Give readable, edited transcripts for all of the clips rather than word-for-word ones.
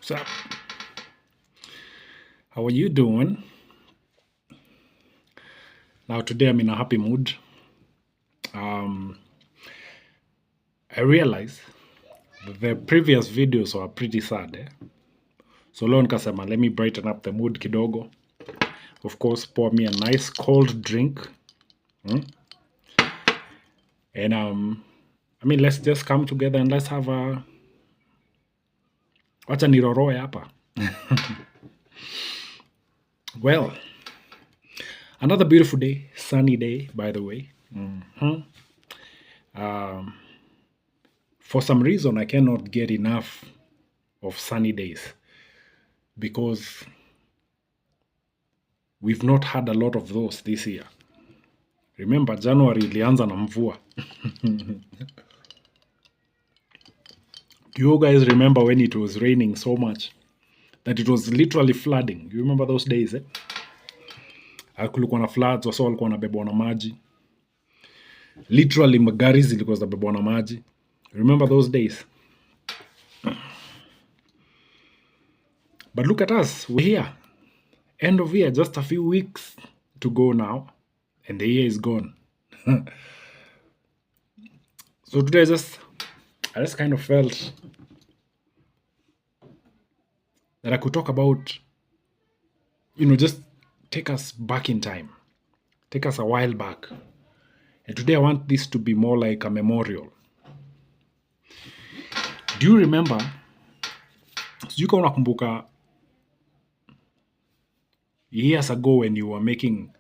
So, how are you doing? Now, today I'm in a happy mood. Um, I realize the previous videos were pretty sad. So leo nikasema, let me brighten up the mood kidogo. Of course, pour me a nice cold drink. And let's just come together and let's have a wacha niroroe hapa. Well, another beautiful day, sunny day, by the way. For some reason, I cannot get enough of sunny days because we've not had a lot of those this year. Remember, January ilianza na mvua. Do you guys remember when it was raining so much that it was literally flooding? You remember those days, eh? Kulikuwa na floods, wasa walikuwa wanabebwa na maji. Literally magari zilikuwa zinabebwa na maji. Remember those days? But look at us, we're here. End of year, just a few weeks to go now, and the year is gone. So today I just kind of felt that I could talk about, just take us back in time, take us a while back. And today I want this to be more like a memorial. Do you remember, sijui kama unakumbuka years ago when you were making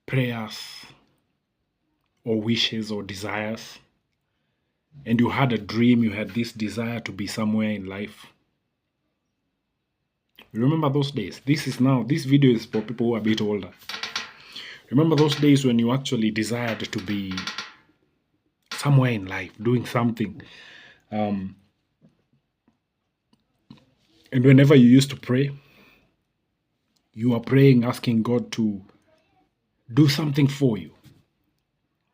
prayers or wishes or desires, and you had a dream, you had this desire to be somewhere in life? Remember those days? This video is for people who are a bit older. Remember those days when you actually desired to be somewhere in life, doing something. And whenever you used to pray, you are praying, asking God to do something for you.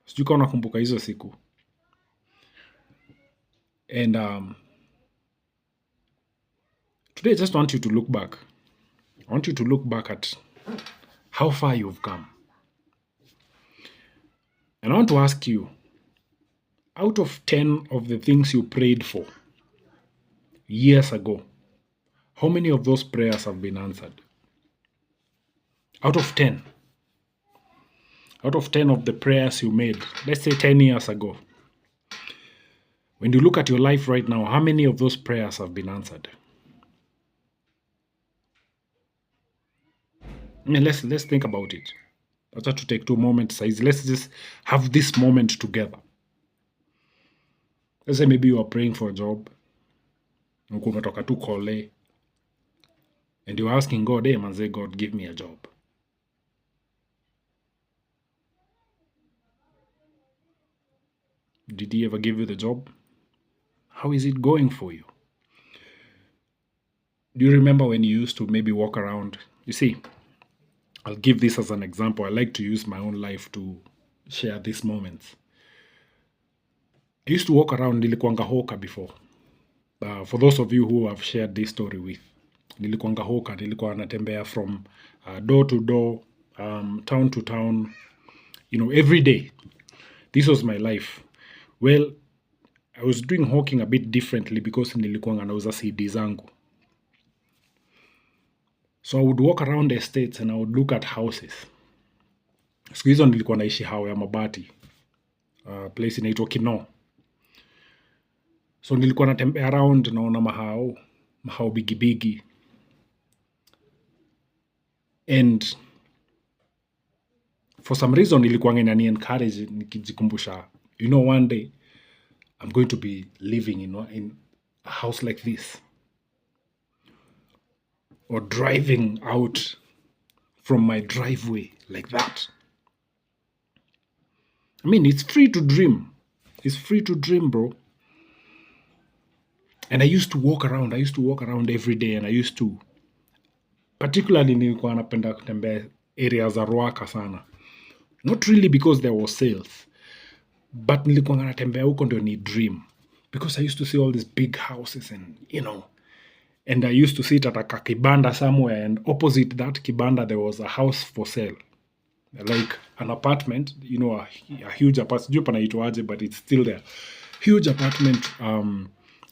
Sijui kama unakumbuka hizo siku. And today I just want you to look back. I want you to look back at how far you've come. And I want to ask you, out of 10 of the things you prayed for years ago, how many of those prayers have been answered? Out of 10. Out of 10 of the prayers you made, let's say 10 years ago, when you look at your life right now, how many of those prayers have been answered? Let's think about it. Let's have to take 2 moments. Let's just have this moment together. Let's say maybe you are praying for a job. Umetoka tu kole. And you're asking God, hey manze, God, give me a job. Did he ever give you the job? How is it going for you? Do you remember when you used to maybe walk around? You see, I'll give this as an example. I like to use my own life to share these moments. I used to walk around, nilikuanga hoka before. For those of you who have shared this story with, nilikuanga hoka, nilikuwa natembea from door to door, town to town, every day. This was my life. Well, I was doing hawking a bit differently because nilikuanga nauza CD zangu. So I would walk around the estates and I would look at houses. Siku hizo nilikuwa naishi hao ya mabati. Place inaitwa Kino. So nilikuwa natembea around naona mahao bigi. And for some reason nilikuwa inani encourage nikijikumbusha, one day I'm going to be living in a house like this. Or driving out from my driveway like that. It's free to dream. It's free to dream, bro. And I used to walk around every day, and I used to, particularly nilikuwa napenda kutembea areas za Ruaka sana. Not really because there was sales, but nilikuwa natembea huko ndio ni dream. Because I used to see all these big houses and, And I used to sit at a kibanda somewhere, and opposite that kibanda there was a house for sale, like an apartment, a huge apartment. Sijui panaitwaje, but it's still there. Huge apartment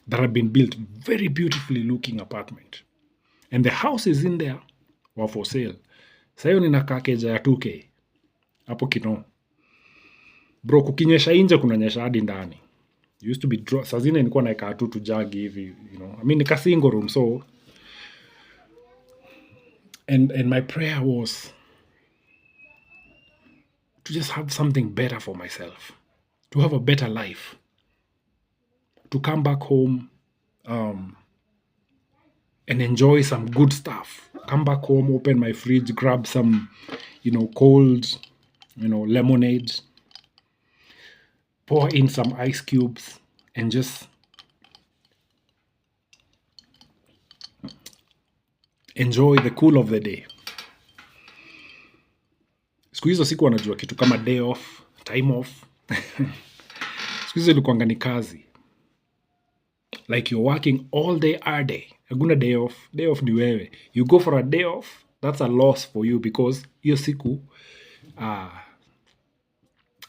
that had been built, very beautifully looking apartment, and the houses in there were for sale. Sasa hiyo ninakaa keja ya 2K hapo Kinoo. Bro, kukinyesha nje kunanyesha hadi ndani. Used to be saa zingine nilikuwa naeka tu jagi hivi, I mean nika single room, so and my prayer was to just have something better for myself, to have a better life, to come back home and enjoy some good stuff. Come back home, open my fridge, grab some, cold, lemonade, pour in some ice cubes, and just enjoy the cool of the day. Siku hizo siku wanajua kitu kama day off, time off. Siku hizo ilikuwanga ni kazi. Like you're working all day, all day. Hakuna day off. Day off ni wewe. You go for a day off, that's a loss for you because hiyo siku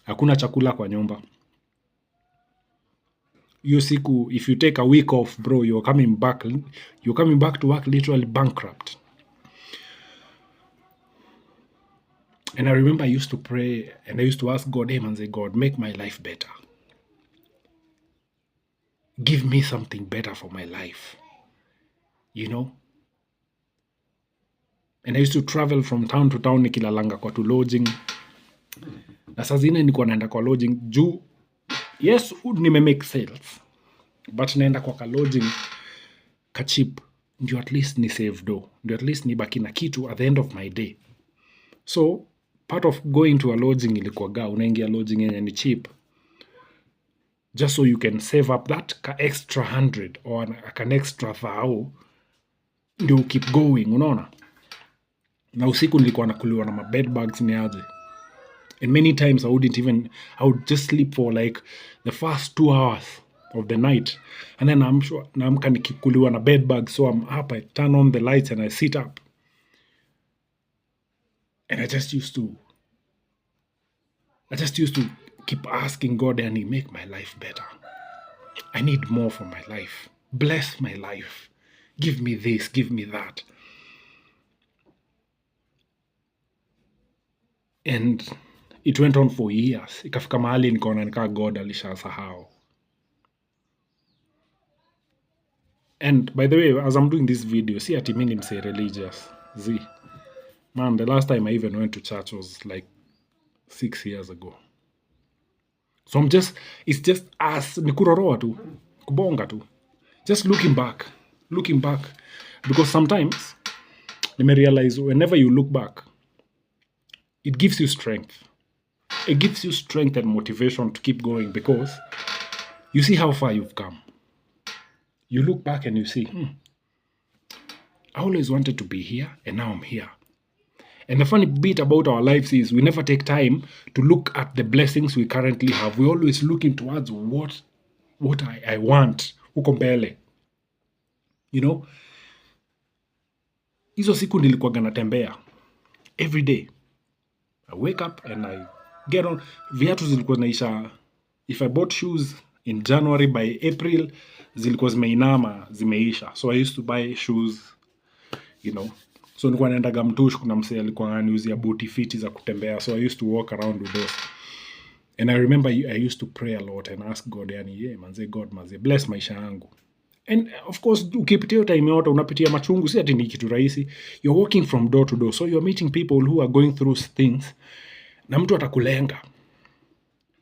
hakuna chakula kwa nyumba. Hiyo siku, if you take a week off, bro, you're coming back to work literally bankrupt. And I remember I used to pray and I used to ask God, hey man, say, God, make my life better. Give me something better for my life. And I used to travel from town to town nikilalanga kwa tu lodging. Na saa zingine nilikuwa naenda kwa lodging juu, yes, nimemake sales, but naenda kwa lodging ka cheap, ndio at least ni save do, ndio at least nibaki na kitu at the end of my day. So part of going to a lodging ilikuwa unaingia lodging yenye ni cheap, just so you can save up that extra 100 or an extra 1,000 ndio keep going, unaona. Na usiku nilikuwa nakuliwa na bed bugs ni aje. And many times I would just sleep for like the first 2 hours of the night, and then naamka nikikuliwa na bed bugs, so I'm up, I turn on the lights and I sit up, and I just used to keep asking God, and He make my life better. I need more for my life. Bless my life. Give me this, give me that. And it went on for years. Ikafika mahali nikaona nika God alishasahau. And by the way, as I'm doing this video, see ati mimi mse religious. Man, the last time I even went to church was like 6 years ago. So it's just as nikuroroa tu, kubonga tu. Just looking back. Because sometimes, I realize whenever you look back, it gives you strength. It gives you strength and motivation to keep going because you see how far you've come. You look back and you see, I always wanted to be here and now I'm here. And the funny bit about our lives is we never take time to look at the blessings we currently have. We're always looking towards what I want. Huko mbele. Hizo siku nilikuwa natembea every day. I wake up and I get on. Viatu zilikuwa naisha. If I bought shoes in January, by April zilikuwa zimeisha. So I used to buy shoes, So nilikuwa naenda Gamtush, kuna msee alikuwa ananiuzia booty fiti za kutembea. So I used to walk around with those. And I remember I used to pray a lot and ask God, God, bless maisha yangu. And of course, ukipitia time yote unapitia machungu, si ati ni kitu rahisi. You're walking from door to door. So you're meeting people who are going through things. Na mtu atakulenga.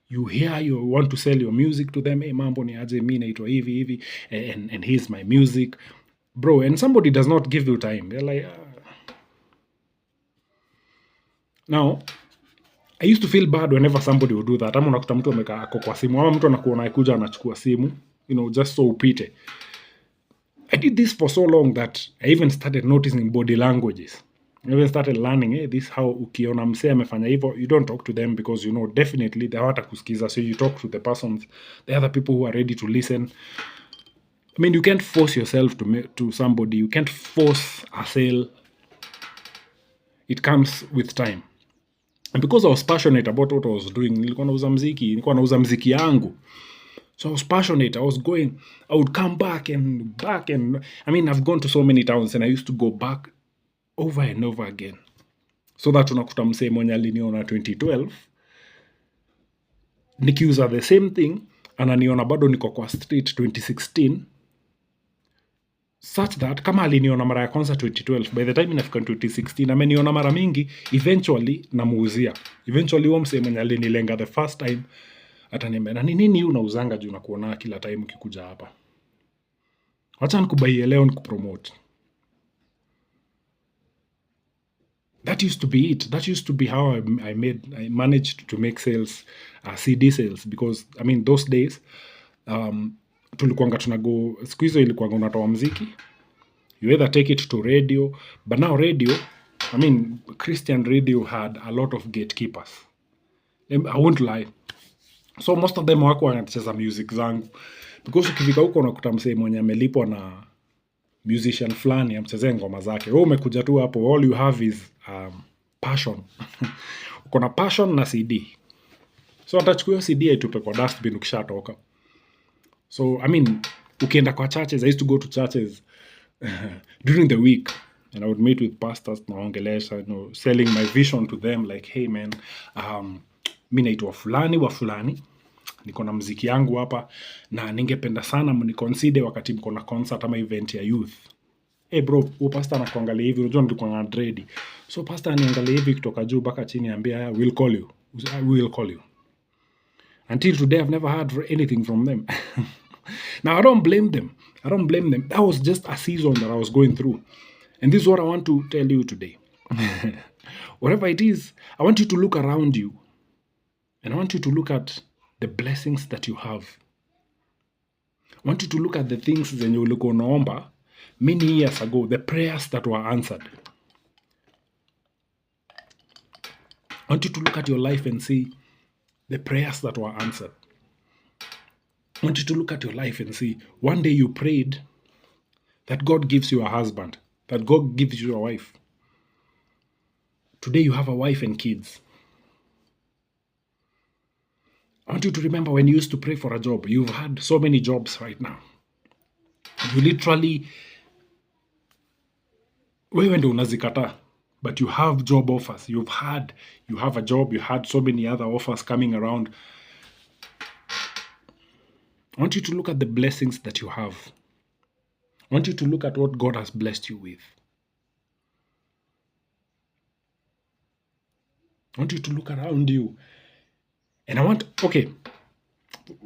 You want to sell your music to them. Hey, mambo ni aje, mimi naitwa hivi and here's my music. Bro, and somebody does not give you time. They're like Now, I used to feel bad whenever somebody would do that. Ama unakuta mtu amekaa ako kwa simu, ama mtu anakuona anakuja anachukua simu, just so upite. I did this for so long that I even started noticing body languages. I even started learning, this how ukiona msee amefanya hivyo, you don't talk to them because definitely they hawatakusikiza. So you talk to the persons, the other people who are ready to listen. I mean, you can't force yourself to somebody. You can't force a sale. It comes with time. And because I was passionate about what I was doing, nilikuwa nauza mziki yangu. So I was passionate. I would come back and back. And I mean, I've gone to so many towns and I used to go back over and over again. So that unakuta msee mwenye aliniona 2012 nikiuza the same thing, ananiona bado niko kwa street 2016, such that kama aliniona mara ya kwanza 2012, by the time inafika 2016 ameniona mara mingi, eventually namuuzia. Eventually huo msee mwenye alinilenga the first time ataniambia, na nini unauzanga juu nakuona kila time ukikuja hapa, wacha nikubaie leo nikupromote. That used to be it. That used to be how I managed to make sales, CD sales, because I mean those days tulikuanga tunago, siku hizo ilikuanga unatoa mziki, you either take it to radio, but now radio, I mean Christian radio had a lot of gatekeepers. I won't lie. So most of them wako wanacheza music zangu, because ukifika huko unakuta msee mwenye amelipwa na musician fulani amchezee ngoma zake. Wewe umekuja tu hapo, all you have is passion. Uko na passion na CD. So atachukua CD aitupe kwa dustbin ukishatoka. So I mean, ukienda kwa churches, I used to go to churches during the week, and I would meet with pastors naongelesha, selling my vision to them, like, hey man, mi naitwa fulani wa fulani, niko na mziki yangu hapa na ningependa sana mniconsider wakati mko na concert ama event ya youth. Hey bro, huyo pastor anakuangalia hivi, unajua nilikuwa na dread. So pastor aniangalia hivi kutoka juu mpaka chini, ambia we'll call you. We will call you. Until today I've never heard anything from them. Now I don't blame them. That was just a season that I was going through. And this is what I want to tell you today. Whatever it is, I want you to look around you. And I want you to look at the blessings that you have. I want you to look at the things zenye ulikuwa unaomba many years ago, the prayers that were answered. I want you to look at your life and see the prayers that were answered. I want you to look at your life and see, one day you prayed that God gives you a husband, that God gives you a wife. Today you have a wife and kids. I want you to remember when you used to pray for a job. You've had so many jobs right now. You literally, wewe ndio unazikataa, but you have job offers. You have a job, you had so many other offers coming around. I want you to look at the blessings that you have. I want you to look at what God has blessed you with. I want you to look around you. And I want, okay,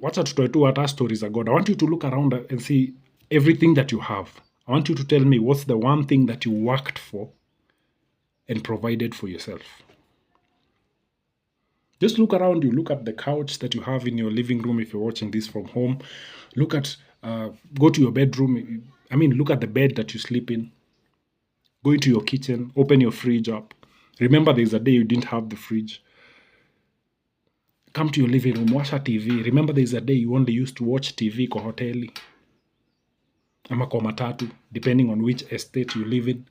wacha tutoe tu hata stories za God. I want you to look around and see everything that you have. I want you to tell me what's the one thing that you worked for and provided for yourself. Just look around you. Look at the couch that you have in your living room if you're watching this from home. Look at, go to your bedroom. I mean, look at the bed that you sleep in. Go into your kitchen. Open your fridge up. Remember, there's a day you didn't have the fridge. Come to your living room. Watch a TV. Remember, there's a day you only used to watch TV kwa hoteli ama kwa matatu, depending on which estate you live in.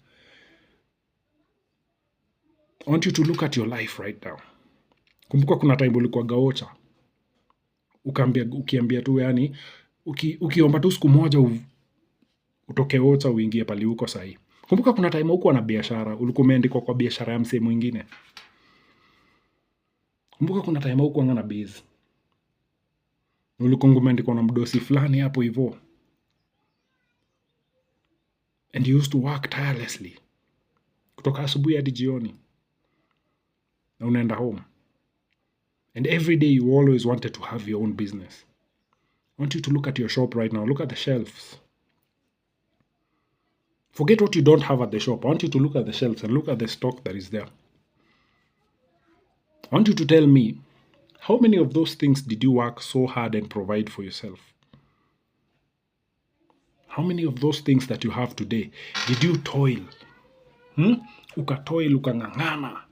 I want you to look at your life right now. Kumbuka kuna time ulikuwa gaocha. Ukiambia tu yani, ukiomba tu siku moja utoke ocha uingie pali uko sahi. Kumbuka kuna time huko na biashara, ulikuwa umeandikwa kwa biashara ya msee mwingine. Kumbuka kuna time huko na base. Ulikuwa umeandikwa na mdosi fulani hapo hivyo. And you used to work tirelessly. Kutoka asubuhi hadi jioni. Na unaenda home. And every day you always wanted to have your own business. I want you to look at your shop right now. Look at the shelves. Forget what you don't have at the shop. I want you to look at the shelves and look at the stock that is there. I want you to tell me, how many of those things did you work so hard and provide for yourself? How many of those things that you have today did you toil? Ukatoil, ukang'ang'ana.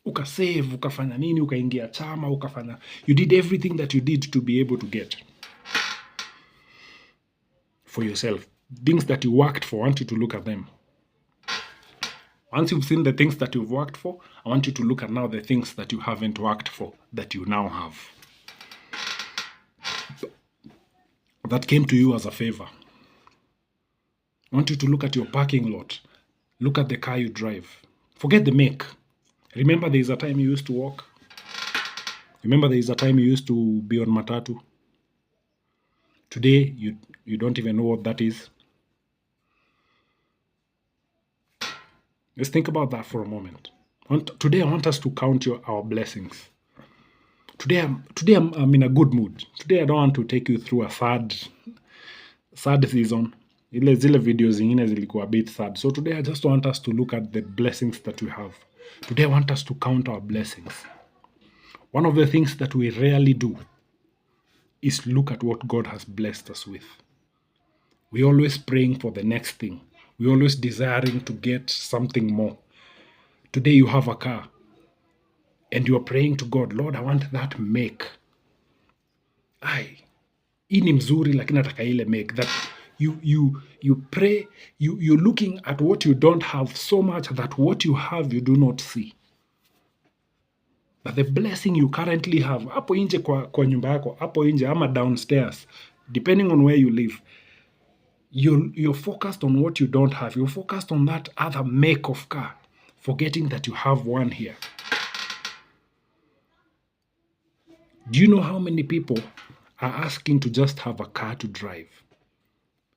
Ukasave, ukafanya nini, ukaingia chama, ukafanya. You did everything that you did to be able to get. for yourself. Things that you worked for, I want you to look at them. Once you've seen the things that you've worked for, I want you to look at now the things that you haven't worked for, that you now have. That came to you as a favor. I want you to look at your parking lot. Look at the car you drive. Forget the make. Remember there is a time you used to walk? Remember there is a time you used to be on matatu? Today, you don't even know what that is. Let's think about that for a moment. Today, I want us to count our blessings. Today, I'm in a good mood. Today, I don't want to take you through a sad season. Zile videos zingine zilikuwa a bit sad. So today, I just want us to look at the blessings that we have. Today, I want us to count our blessings. One of the things that we rarely do is look at what God has blessed us with. We're always praying for the next thing. We're always desiring to get something more. Today you have a car and you're praying to God, Lord, I want that make. Hii ni mzuri lakini nataka ile make. That you pray, you're looking at what you don't have so much that what you have you do not see. But the blessing you currently have, hapo nje kwa nyumba yako, hapo nje ama downstairs, depending on where you live, you're focused on what you don't have. You're focused on that other make of car, forgetting that you have one here. Do you know how many people are asking to just have a car to drive?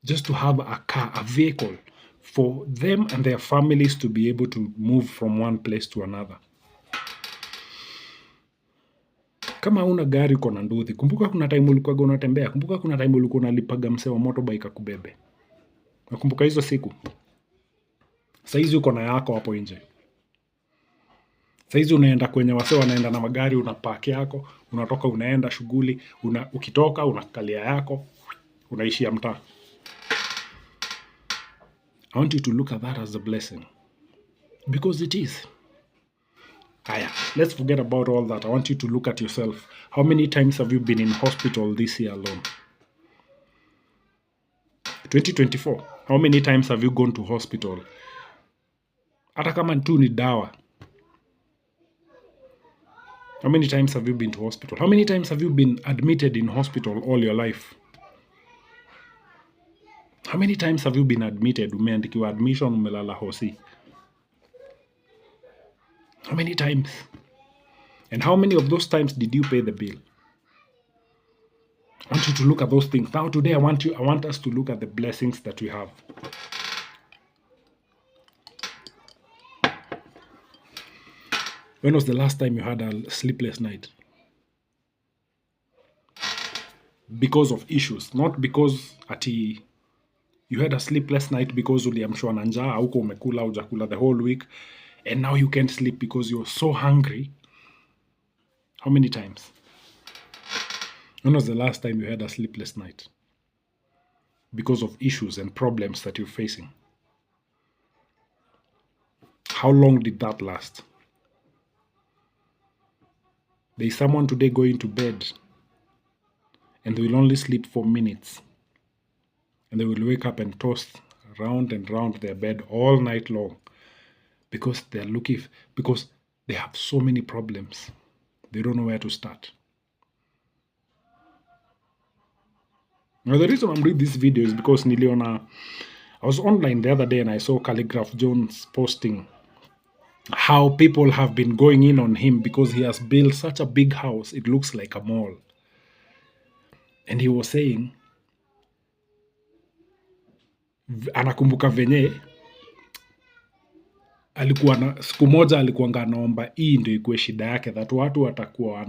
Just to have a car, a vehicle, for them and their families to be able to move from one place to another. Kama una gari uko na nduthi, kumbuka kuna time ulikuwa unatembea, kumbuka kuna time ulikuwa unalipaga msee wa motorbike akubebe. Nakumbuka hizo siku. Saizi uko na yako hapo nje. Saizi unaenda kwenye wasee wanaenda na magari, unapark yako, unatoka unaenda shughuli, ukitoka unakalia yako, unaishia mtaa. I want you to look at that as a blessing. Because it is. Let's forget about all that. I want you to look at yourself. How many times have you been in hospital this year alone? 2024. How many times have you gone to hospital? Hata kama tu ni dawa. How many times have you been to hospital? How many times have you been admitted in hospital all your life? How many times have you been admitted? Umeandikiwa admission, umelala hosi. How many times? And how many of those times did you pay the bill? I want you to look at those things. Now today I want us to look at the blessings that we have. When was the last time you had a sleepless night? Because of issues, not because you had a sleepless night because uliamshwa na njaa, huko umekula hujakula the whole week, and now you can't sleep because you're so hungry. How many times? When was the last time you had a sleepless night? Because of issues and problems that you're facing. How long did that last? There is someone today going to bed and they will only sleep for minutes. And they will wake up and toss round and round their bed all night long because because they have so many problems. They don't know where to start. Now the reason I'm doing this video is because I was online the other day and I saw Calligraph Jones posting how people have been going in on him because he has built such a big house, it looks like a mall. And he was saying, anakumbuka venye siku moja alikuwa anaomba hii ndio ikuwe shida yake, that watu watakuwa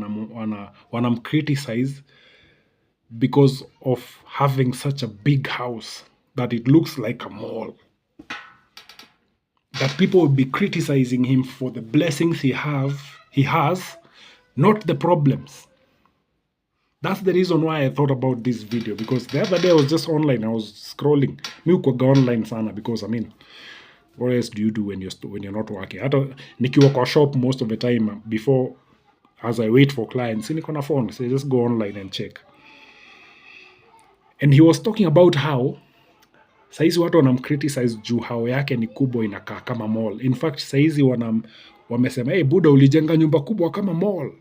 wanamcriticize because of having such a big house that it looks like a mall. That people will be criticizing him for the blessings he has, not the problems. That's the reason why I thought about this video, because the other day I was just online, I was scrolling. Mi ukuwaga online sana because what else do you do when you're not working? Hata nikiwa kwa shop most of the time before, as I wait for clients, niko na phone, so I just go online and check. And he was talking about how Saizi watu wanamcriticize juu hao yake ni kubwa, inakaa kama mall. In fact, saizi wamesema, hey, Buddha ulijenga nyumba kubwa kama mall.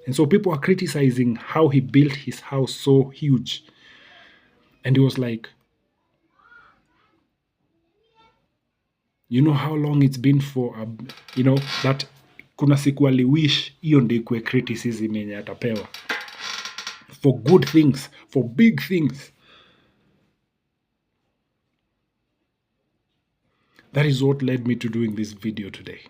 And so people are criticizing how he built his house so huge. And he was like, you know how long it's been for, that kuna siku aliwish hiyo ndio ikuwe criticism yenye atapewa. For good things, for big things. That is what led me to doing this video today.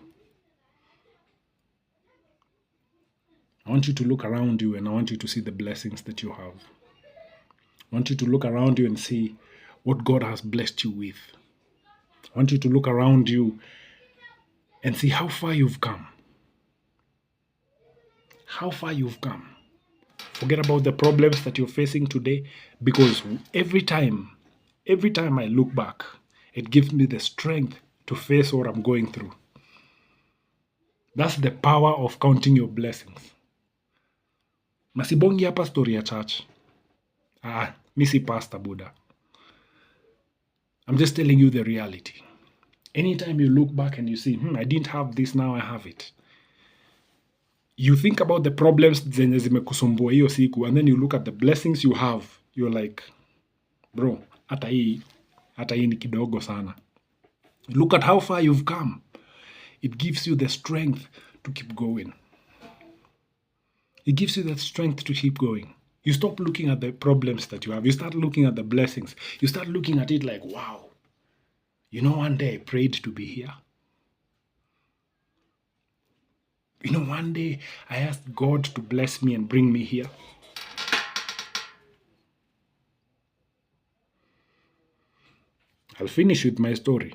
I want you to look around you and I want you to see the blessings that you have. I want you to look around you and see what God has blessed you with. I want you to look around you and see how far you've come. How far you've come. Forget about the problems that you're facing today, because every time I look back, it gives me the strength to face what I'm going through. That's the power of counting your blessings. Masibongi hapa story ya church. Mi si pastor Buddha. I'm just telling you the reality. Anytime you look back and you see, I didn't have this, now I have it. You think about the problems zenye zimekusumbua hiyo siku, and then you look at the blessings you have. You're like, bro, hata hii ni kidogo sana. Look at how far you've come. It gives you the strength to keep going. It gives you the strength to keep going. You stop looking at the problems that you have. You start looking at the blessings. You start looking at it like, wow. One day I prayed to be here. One day I asked God to bless me and bring me here. I'll finish with my story.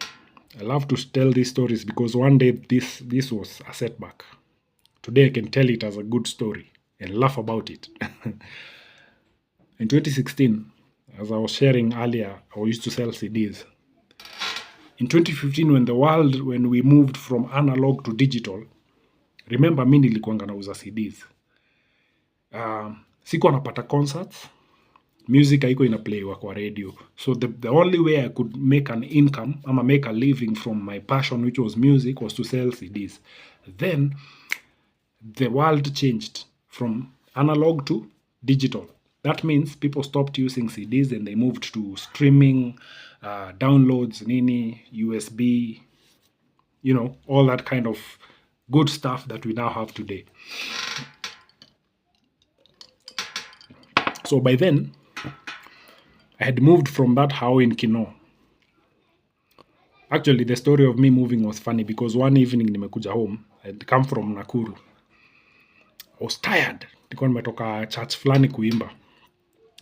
I love to tell these stories because one day this was a setback. Today I can tell it as a good story and laugh about it. In 2016, as I was sharing earlier, I used to sell CDs. In 2015, when we moved from analog to digital, remember mi nilikuanga nauza CDs. Sikuwa napata concerts, music haiko inaplaywa kwa radio. So the only way I could make an income, make a living from my passion, which was music, was to sell CDs. Then the world changed from analog to digital. That means people stopped using CDs and they moved to streaming, downloads, USB, all that kind of good stuff that we now have today. So by then, I had moved from that house in Kino. Actually, the story of me moving was funny because one evening nimekuja home. I had come from Nakuru. I was tired. Nilikuwa nimetoka church fulani kuimba.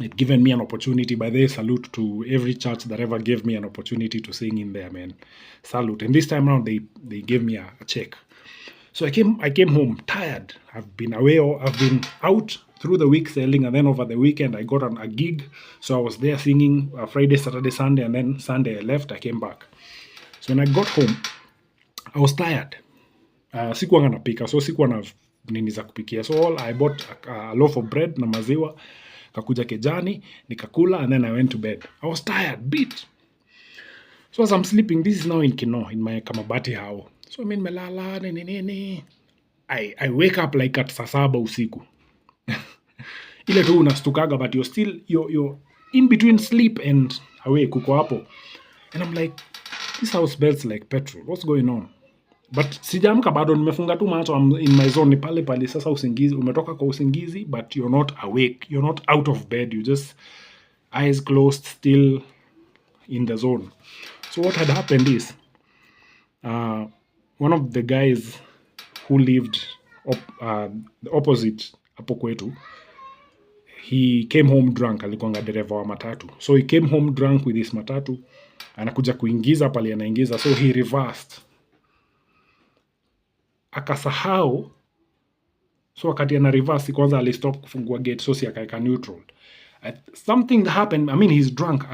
It given me an opportunity. By the way, salute to every church that ever gave me an opportunity to sing in there, man. Salute. And this time around, they gave me a check. So I came home tired. I've been away, I've been out through the week selling, and then over the weekend I got a gig. So I was there singing Friday, Saturday, Sunday, and then Sunday I left, I came back. So when I got home, I was tired. Sikuwa napika, so sikuwa na nini za kupikia. So I bought a loaf of bread na maziwa, kakuja kejani, nikakula, and then I went to bed. I was tired, beat. So as I'm sleeping, this is now in Kino, in my Kamabati house. So nimelala, nini. I wake up like at saa 7 usiku. Ile tu unastukaga, but you're in between sleep and awake, uko hapo. And I'm like, this house smells like petrol. What's going on? But sijaamka bado, nimefunga tu macho, I'm in my zone, pale sasa usingizi, umetoka kwa usingizi, but you're not awake, you're not out of bed, you just eyes closed, still in the zone. So what had happened is, one of the guys who lived the opposite hapo kwetu, he came home drunk. Alikuanga dereva wa matatu, so he came home drunk with his matatu, anakuja kuingiza pale anaingiza, so he reversed, akasahau. So wakati ana reverse, kwanza alistop kufungua gate, so si akaeka neutral. Something happened, he's drunk,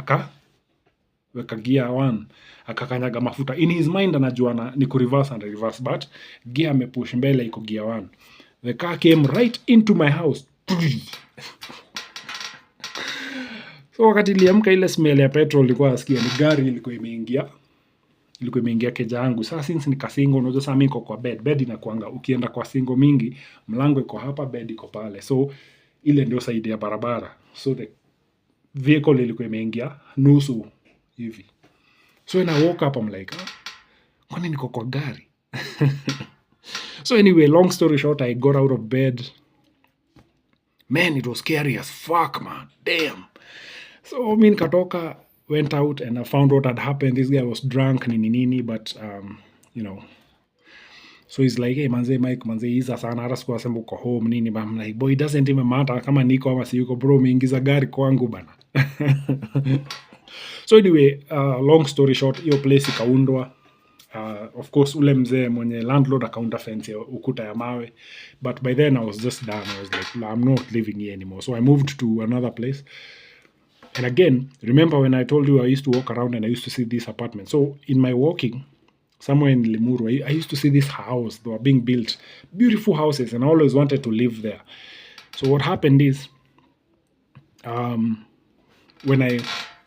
weka gear 1, akakanyaga mafuta. In his mind anajua ni ku reverse and reverse, but gear amepush mbele iko gear 1. The car came right into my house. So wakati niliamka ile smell ya petrol nilikuwa nasikia ni gari ilikuwa imeingia keja yangu. Sasa since ni kasingo, unajua sasa mimi niko kwa bed inakuanga, ukienda kwa singo mingi mlango iko hapa, bed iko pale, so ile ndio side ya barabara, so the vehicle ilikuwa imeingia nusu hivi. So when I woke up I'm like, kwani niko kwa gari? So anyway, long story short, I got out of bed. Man, it was scary as fuck, man. Damn. So mi nikatoka, went out and I found what had happened. This guy was drunk, nini, but you know. So he's like, hey, manze Mike, manze iza sana, hata sikuwa sema uko home nini, but I'm like, boy, it doesn't even matter kama niko ama siyuko, bro, umeingiza gari kwangu bana. So anyway, long story short, hiyo place ikaundwa. Of course, ule mzee mwenye landlord akaunda fence ya ukuta ya mawe, but by then I was just done. I was like, I'm not living here anymore. So I moved to another place. And again, remember when I told you I used to walk around and I used to see this apartment. So in my walking, somewhere in Limuru, I used to see this house. They were being built, beautiful houses, and I always wanted to live there. So what happened is, when I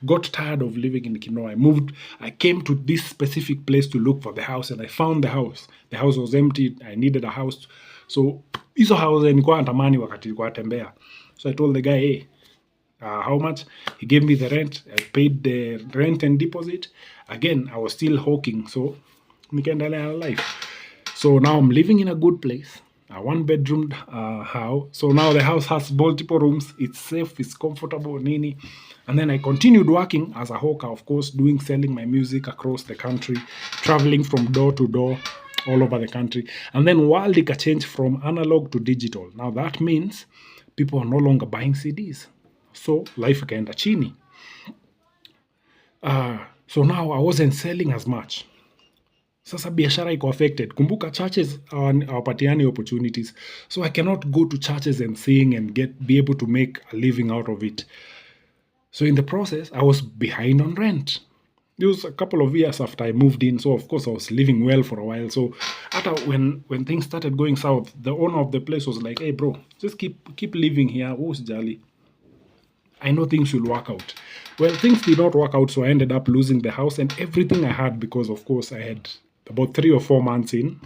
got tired of living in Kinoo, I came to this specific place to look for the house, and I found the house. The house was empty. I needed a house. So hizo house nilikuwa natamani wakati nilikuwa tembea. So I told the guy, hey, how much? He gave me the rent. I paid the rent and deposit. Again, I was still hawking, so nikaendelea life. So now I'm living in a good place, a one-bedroom house. So now the house has multiple rooms. It's safe, it's comfortable, nini. And then I continued working as a hawker, of course, selling my music across the country, traveling from door to door all over the country. And then world ika change from analog to digital. Now that means people are no longer buying CDs. So life ikaenda chini. So now I wasn't selling as much. Sasa biashara iko affected. Kumbuka churches hawapatiani opportunities. So I cannot go to churches and sing and be able to make a living out of it. So in the process, I was behind on rent. It was a couple of years after I moved in. So of course I was living well for a while. So after when things started going south, the owner of the place was like, hey bro, just keep living here. Who's jolly? I know things will work out. Well, things did not work out, so I ended up losing the house and everything I had, because of course I had about 3 or 4 months in,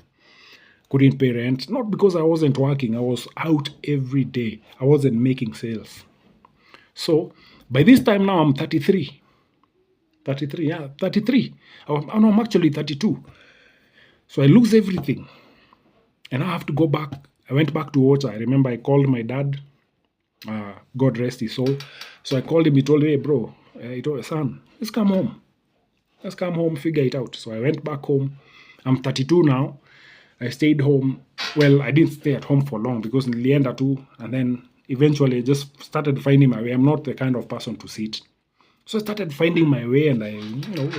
couldn't pay rent. Not because I wasn't working, I was out every day. I wasn't making sales. So by this time now I'm 33. 33, yeah, 33. I'm actually 32. So I lose everything. And I have to go back. I went back to Ocha. I remember I called my dad. God rest his soul. So I called him. He told me, hey bro, son, let's come home. Let's come home, figure it out. So I went back home. I'm 32 now. I stayed home. Well, I didn't stay at home for long because nilienda too. And then eventually I just started finding my way. I'm not the kind of person to sit. So I started finding my way, and I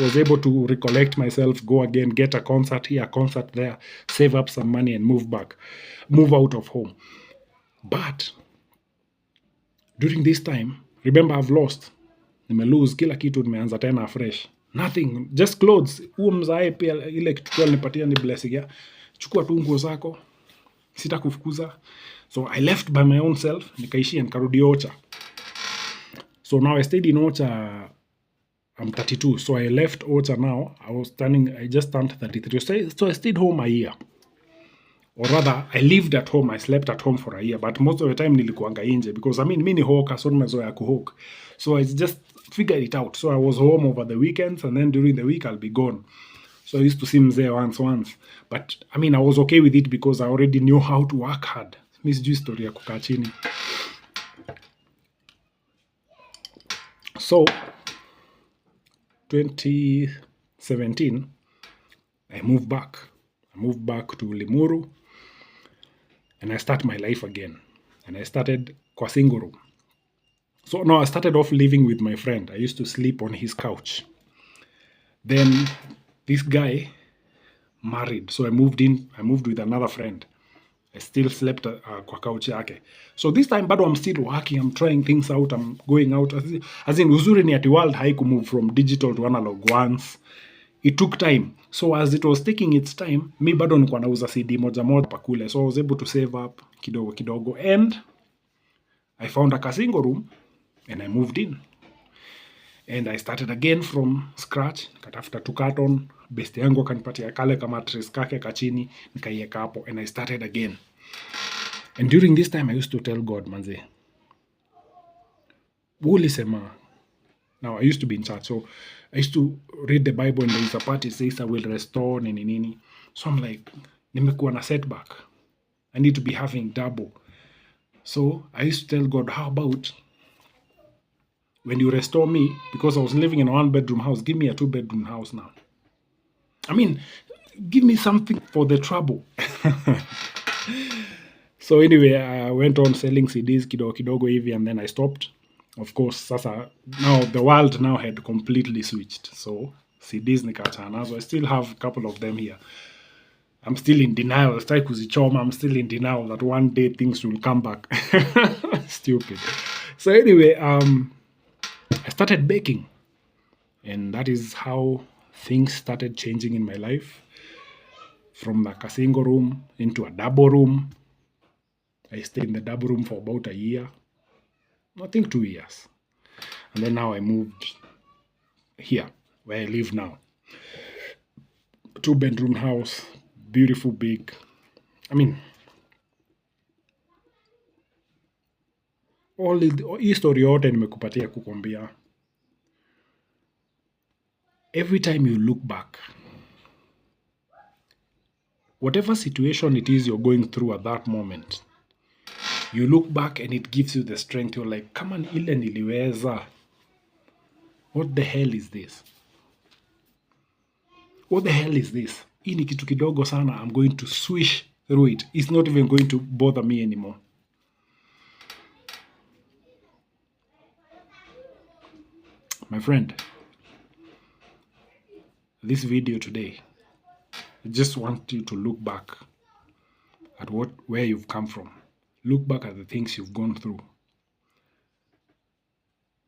was able to recollect myself, go again, get a concert here, a concert there, save up some money and move out of home. But during this time, remember I've lost. Nimelose kila kitu, nimeanza tena fresh. Nothing, just clothes. Huo mzae pia ile kitu nipatia ni blessing ya. Chukua tu nguo zako. Sitakufukuza. So I left by my own self, nikaishi nikarudi Ocha. So now I stayed in Ocha. I'm 32. So I left Ocha now. I just turned 33. So I stayed home a year. Or rather, I lived at home. I slept at home for a year. But most of the time nilikuanga nje. Because mi ni hawker, so nimezoea kuhawk. So I just figured it out. So I was home over the weekends. And then during the week, I'll be gone. So I used to see mzee once. But I was okay with it because I already knew how to work hard. Mi sijui story ya kukaa chini. So, 2017, I moved back. I moved back to Limuru, and I start my life again. And I started kwa single room. So now I started off living with my friend. I used to sleep on his couch. Then this guy married, so I moved with another friend. I still slept kwa couch yake. So this time bado I'm still working, I'm trying things out, I'm going out. As in, uzuri ni ati world haiku move from digital to analog once. It took time. So as it was taking its time, mi bado nilikuwa nauza CD moja pakule. So I was able to save up kidogo. And I found a single room and I moved in. And I started again from scratch. Nikatafuta 2 carton, best yangu akanipatia kale kama mattress kake kachini, nikaiweka hapo and I started again. And during this time I used to tell God, manze, ulisema. Now I used to be in church, so I used to read the Bible and there is a part it says I will restore nini nini. So I'm like, nimekuwa na setback. I need to be having double. So I used to tell God, how about when you restore me, because I was living in a 1-bedroom house, give me a 2-bedroom house now. I mean, give me something for the trouble. So anyway, I went on selling CDs kidogo kidogo hivi and then I stopped. Of course, sasa now the world now had completely switched. So CDs nikaachana nazo. I still have a couple of them here. I'm still in denial. Sitaki kuzichoma. I'm still in denial that one day things will come back. Stupid. So anyway, I started baking. And that is how things started changing in my life. From like a single room into a double room. I stayed in the double room for about a year. I think 2 years. And then now I moved here, where I live now. 2-bedroom house, beautiful, big. I mean, hii story yote nimekupatia kukwambia. Every time you look back, whatever situation it is you're going through at that moment, you look back and it gives you the strength. You're like, come on, ile niliweza. What the hell is this? What the hell is this? Hii ni kitu kidogo sana. I'm going to swish through it. It's not even going to bother me anymore. My friend, this video today, I just want you to look back at where you've come from. Look back at the things you've gone through.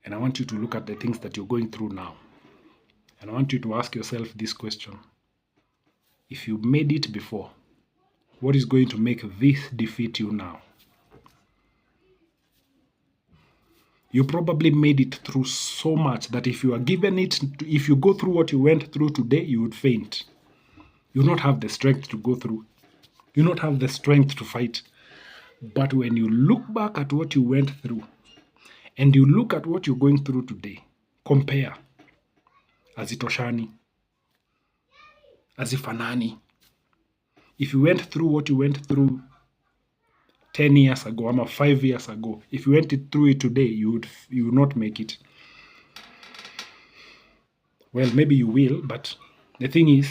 And I want you to look at the things that you're going through now. And I want you to ask yourself this question. If you made it before, what is going to make this defeat you now? You probably made it through so much that if you are given it, if you go through what you went through today, you would faint. You will not have the strength to go through. You will not have the strength to fight. But when you look back at what you went through, and you look at what you're going through today, compare. Hazitoshani. Hazifanani. If you went through what you went through 10 years ago, or 5 years ago, if you went through it today, you would not make it. Well, maybe you will, but the thing is,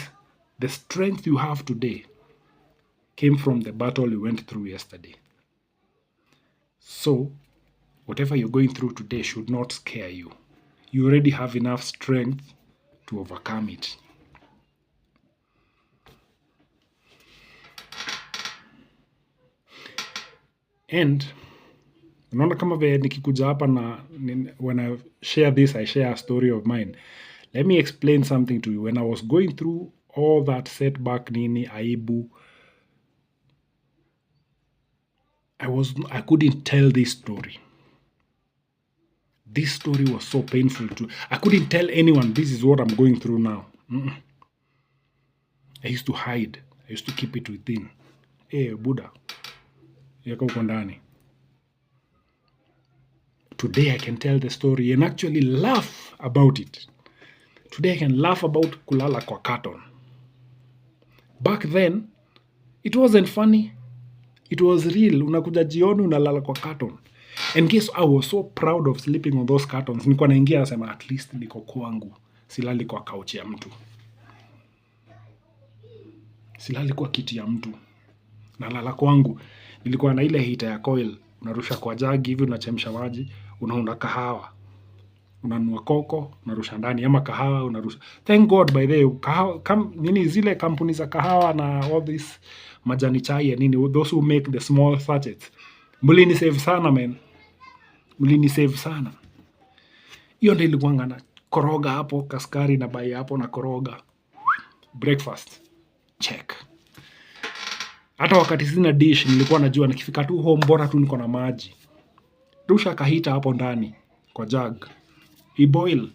the strength you have today came from the battle you went through yesterday. So, whatever you're going through today should not scare you. You already have enough strength to overcome it. And unaona kama vile nikikuja hapa na when I share this, I share a story of mine. Let me explain something to you. When I was going through all that setback, nini, aibu, I couldn't tell this story. This story was so painful too. I couldn't tell anyone this is what I'm going through now. I used to hide. I used to keep it within. Hey, Buddha. Yako uko ndani. Today I can tell the story and actually laugh about it. Today I can laugh about kulala kwa carton. Back then, it wasn't funny. It was real. Unakuja jioni unalala kwa carton. And guess I was so proud of sleeping on those cartons. Nilikuwa naingia nasema at least niko kwangu. Silali kwa couch ya mtu. Silali kwa kiti ya mtu. Nalala kwangu. Nilikuwa na ile heater ya coil. Unarusha kwa jagi hivi, unachemsha maji, unaunda kahawa. Unanunua koko, unarusha ndani, ama kahawa unarusha. Thank God by the way, kahawa, nini zile kampuni za kahawa na all this majani chai nini, those who make the small sachets. Mlini save sana man. Mlini save sana. Hiyo ndio ilikuwa ngana koroga hapo, kaskari na bai hapo na koroga. Breakfast. Check. Hata wakati sina dish nilikuwa najua nikifika tu home bora tu niko na maji. Rusha kahita hapo ndani kwa jug. Iboil.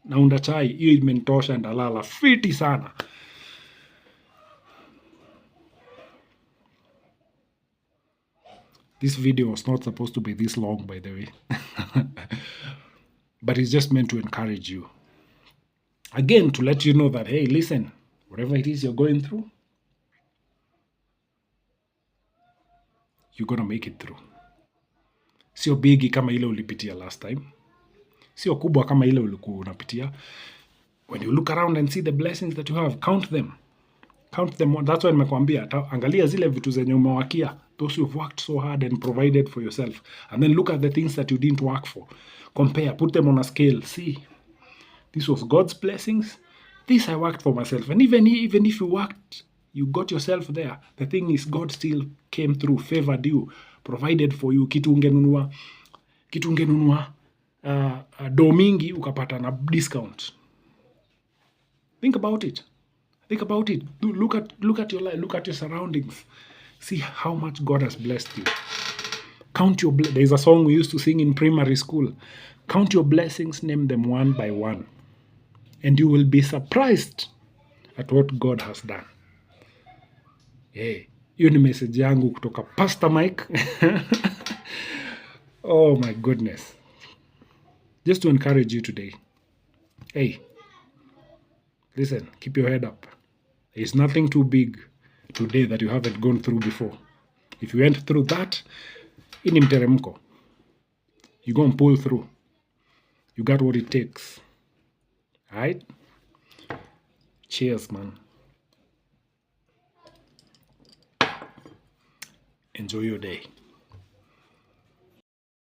naunda chai, hiyo imenitosha, ndalala fiti sana. This video was not supposed to be this long, by the way. But it's just meant to encourage you. Again, to let you know that, hey, listen, whatever it is you're going through, you're gonna make it through. Sio bigi kama ile ulipitia last time. Sio kubwa kama ile ulikuwa unapitia. When you look around and see the blessings that you have, count them. Count them. That's why nimekwambia, angalia zile vitu zenye umewakia, those you've worked so hard and provided for yourself, and then look at the things that you didn't work for. Compare, put them on a scale. See, this was God's blessings. This I worked for myself. And even if you worked, you got yourself there. The thing is, God still came through, favored you, provided for you. Kitu ungenunua do mingi ukapata na discount. Think about it. Think about it. Look at your life. Look at your surroundings. See how much God has blessed you. Count your blessings. There's a song we used to sing in primary school. Count your blessings, name them one by one. And you will be surprised at what God has done. Hey, hiyo ni message yangu kutoka Pastor Mike. Oh my goodness. Just to encourage you today. Hey, listen, keep your head up. There's nothing too big today that you haven't gone through before. If you went through that, ini mteremko. You're going to pull through. You got what it takes. All right? Cheers, man. Enjoy your day.